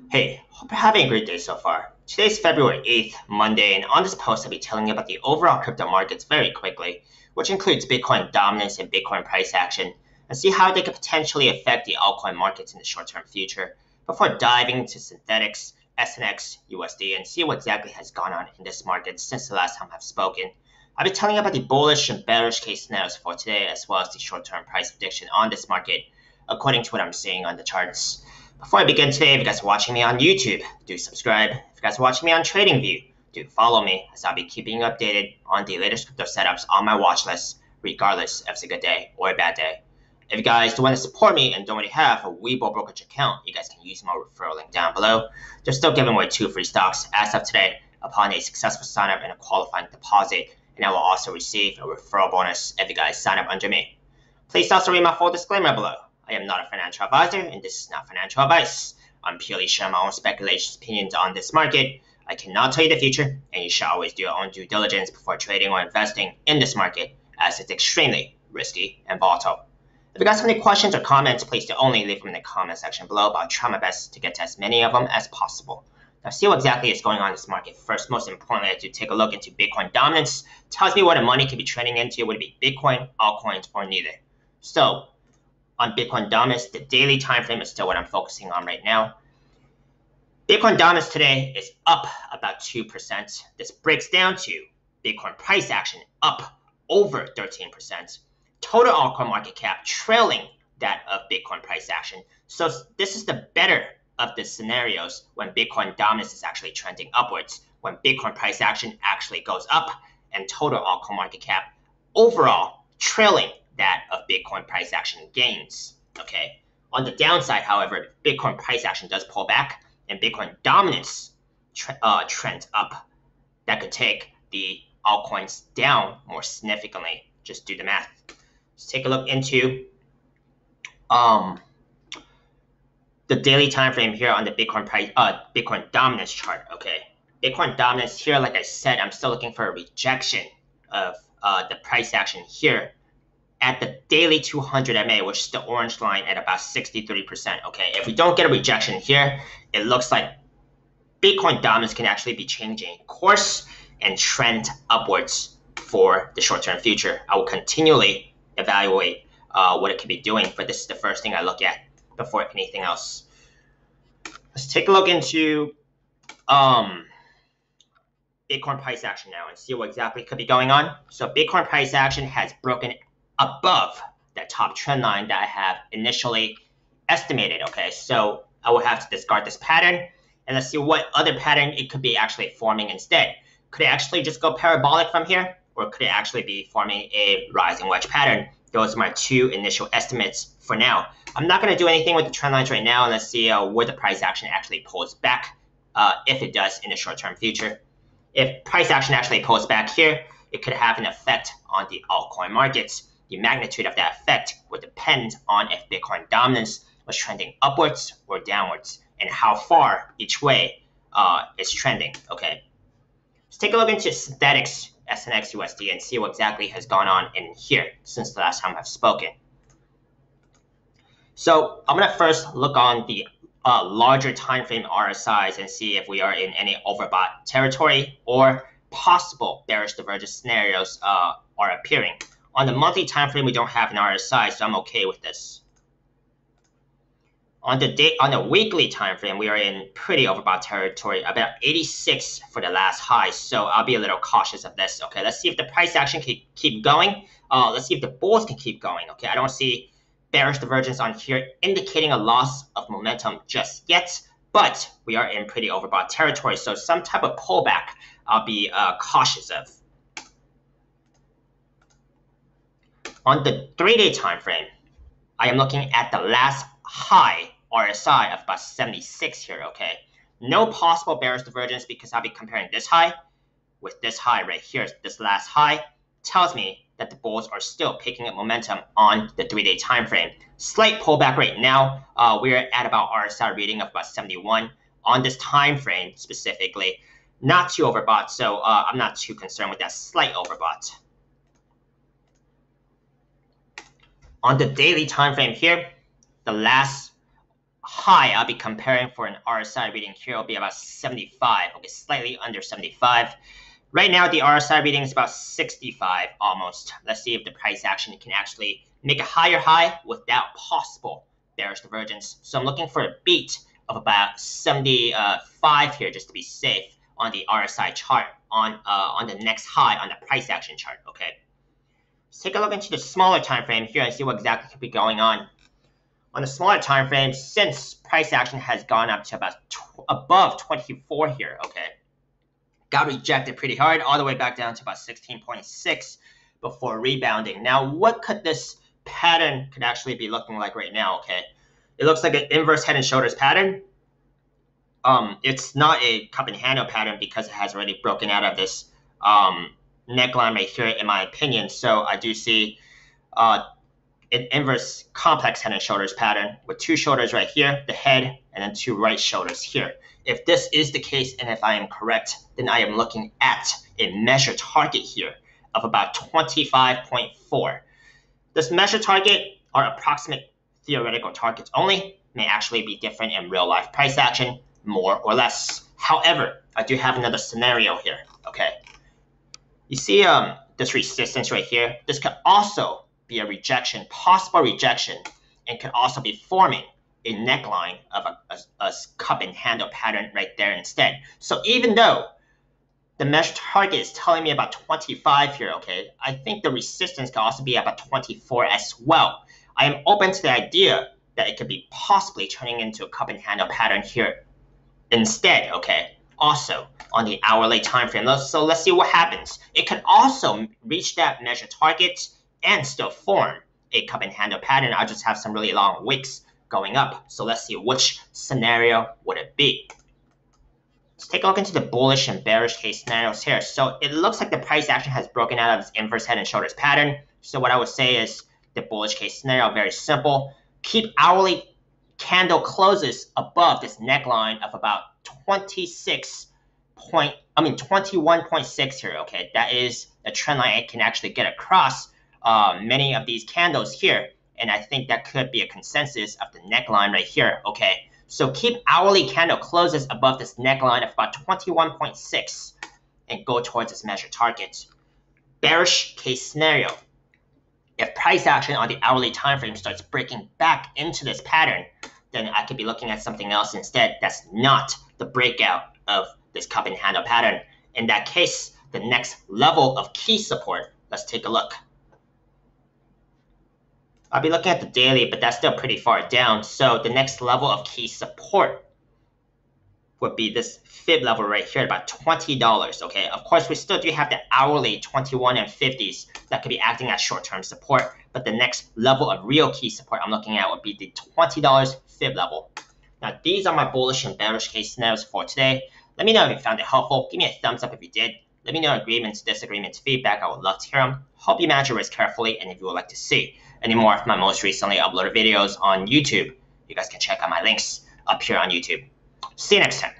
Hey, hope you're having a great day so far. Today's February 8th, Monday, and on this post I'll be telling you about the overall crypto markets very quickly, which includes Bitcoin dominance and Bitcoin price action, and see how they could potentially affect the altcoin markets in the short-term future, before diving into Synthetix, SNXUSD, and see what exactly has gone on in this market since the last time I've spoken. I'll be telling you about the bullish and bearish case scenarios for today, as well as the short-term price prediction on this market, according to what I'm seeing on the charts. Before I begin today, if you guys are watching me on YouTube, do subscribe. If you guys are watching me on TradingView, do follow me, as I'll be keeping you updated on the latest crypto setups on my watch list, regardless if it's a good day or a bad day. If you guys do want to support me and don't already have a Webull brokerage account, you guys can use my referral link down below. They're still giving away 2 free stocks as of today upon a successful sign up and a qualifying deposit, and I will also receive a referral bonus if you guys sign up under me. Please also read my full disclaimer below. I am not a financial advisor, and this is not financial advice. I'm purely sharing my own speculations, opinions on this market. I cannot tell you the future, and you should always do your own due diligence before trading or investing in this market, as it's extremely risky and volatile. If you guys have any questions or comments, please do only leave them in the comment section below, but I'll try my best to get to as many of them as possible. Now, see what exactly is going on in this market. First, most importantly, I do take a look into Bitcoin dominance. Tells me where the money could be trending into. Would it be Bitcoin, altcoins, or neither? So, on Bitcoin dominance, the daily time frame is still what I'm focusing on right now. Bitcoin dominance today is up about 2%. This breaks down to Bitcoin price action up over 13%. Total altcoin market cap trailing that of Bitcoin price action. So this is the better of the scenarios when Bitcoin dominance is actually trending upwards, when Bitcoin price action actually goes up and total altcoin market cap overall trailing that of Bitcoin price action gains. Okay. On the downside, however, Bitcoin price action does pull back and Bitcoin dominance trends up. That could take the altcoins down more significantly. Just do the math. Let's take a look into the daily time frame here on the Bitcoin dominance chart. Okay. Bitcoin dominance here, like I said, I'm still looking for a rejection of the price action here at the daily 200 MA, which is the orange line at about 63%. Okay, if we don't get a rejection here, it looks like Bitcoin dominance can actually be changing course and trend upwards for the short-term future. I will continually evaluate what it could be doing, but this is the first thing I look at before anything else. Let's take a look into Bitcoin price action now and see what exactly could be going on. So Bitcoin price action has broken above that top trend line that I have initially estimated. Okay, so I will have to discard this pattern and let's see what other pattern it could be actually forming instead. Could it actually just go parabolic from here, or could it actually be forming a rising wedge pattern? Those are my 2 initial estimates for now. I'm not going to do anything with the trend lines right now, and let's see where the price action actually pulls back, if it does in the short-term future. If price action actually pulls back here, it could have an effect on the altcoin markets. The magnitude of that effect would depend on if Bitcoin dominance was trending upwards or downwards, and how far each way is trending. Okay, let's take a look into Synthetix, SNXUSD, and see what exactly has gone on in here since the last time I've spoken. So I'm going to first look on the larger time frame RSIs and see if we are in any overbought territory or possible bearish divergence scenarios are appearing. On the monthly time frame, we don't have an RSI, so I'm okay with this. On the weekly time frame, we are in pretty overbought territory, about 86 for the last high, so I'll be a little cautious of this. Okay, let's see if the price action can keep going. Let's see if the bulls can keep going. Okay, I don't see bearish divergence on here indicating a loss of momentum just yet, but we are in pretty overbought territory, so some type of pullback I'll be cautious of. On the 3-day time frame, I am looking at the last high RSI of about 76 here. Okay, no possible bearish divergence because I'll be comparing this high with this high right here. This last high tells me that the bulls are still picking up momentum on the 3-day time frame. Slight pullback right now. We're at about RSI reading of about 71 on this time frame specifically. Not too overbought, so I'm not too concerned with that slight overbought. On the daily time frame here, the last high I'll be comparing for an RSI reading here will be about 75, okay, slightly under 75. Right now, the RSI reading is about 65 almost. Let's see if the price action can actually make a higher high without possible bearish divergence. So I'm looking for a beat of about 75 here just to be safe on the RSI chart on the next high on the price action chart, okay? Let's take a look into the smaller time frame here and see what exactly could be going on. On the smaller time frame, since price action has gone up to about above 24 here, okay? Got rejected pretty hard, all the way back down to about 16.6 before rebounding. Now, what could this pattern could actually be looking like right now, okay? It looks like an inverse head and shoulders pattern. It's not a cup and handle pattern because it has already broken out of this neckline right here, in my opinion. So I do see an inverse complex head and shoulders pattern with two shoulders right here, the head, and then two right shoulders here. If this is the case, and if I am correct, then I am looking at a measure target here of about 25.4. This measure target are approximate theoretical targets only, may actually be different in real life price action, more or less. However, I do have another scenario here, okay? You see this resistance right here? This could also be a rejection, possible rejection, and could also be forming a neckline of a cup and handle pattern right there instead. So even though the measure target is telling me about 25 here, okay, I think the resistance could also be about 24 as well. I am open to the idea that it could be possibly turning into a cup and handle pattern here instead, okay, also on the hourly time frame. So let's see what happens. It could also reach that measure target and still form a cup and handle pattern. I'll just have some really long wicks going up. So let's see which scenario would it be. Let's take a look into the bullish and bearish case scenarios here. So it looks like the price action has broken out of its inverse head and shoulders pattern. So what I would say is the bullish case scenario, very simple. Keep hourly candle closes above this neckline of about 21.6 here, okay? That is a trend line I can actually get across many of these candles here. And I think that could be a consensus of the neckline right here, okay? So keep hourly candle closes above this neckline of about 21.6 and go towards this measure target. Bearish case scenario. If price action on the hourly time frame starts breaking back into this pattern, then I could be looking at something else instead that's not the breakout of this cup and handle pattern. In that case, the next level of key support, let's take a look. I'll be looking at the daily, but that's still pretty far down. So the next level of key support would be this fib level right here at about $20, okay? Of course, we still do have the hourly 21 and 50s that could be acting as short-term support, but the next level of real key support I'm looking at would be the $20 fib level. Now, these are my bullish and bearish case scenarios for today. Let me know if you found it helpful. Give me a thumbs up if you did. Let me know agreements, disagreements, feedback. I would love to hear them. Hope you manage your risk carefully, and if you would like to see any more of my most recently uploaded videos on YouTube, you guys can check out my links up here on YouTube. See you next time.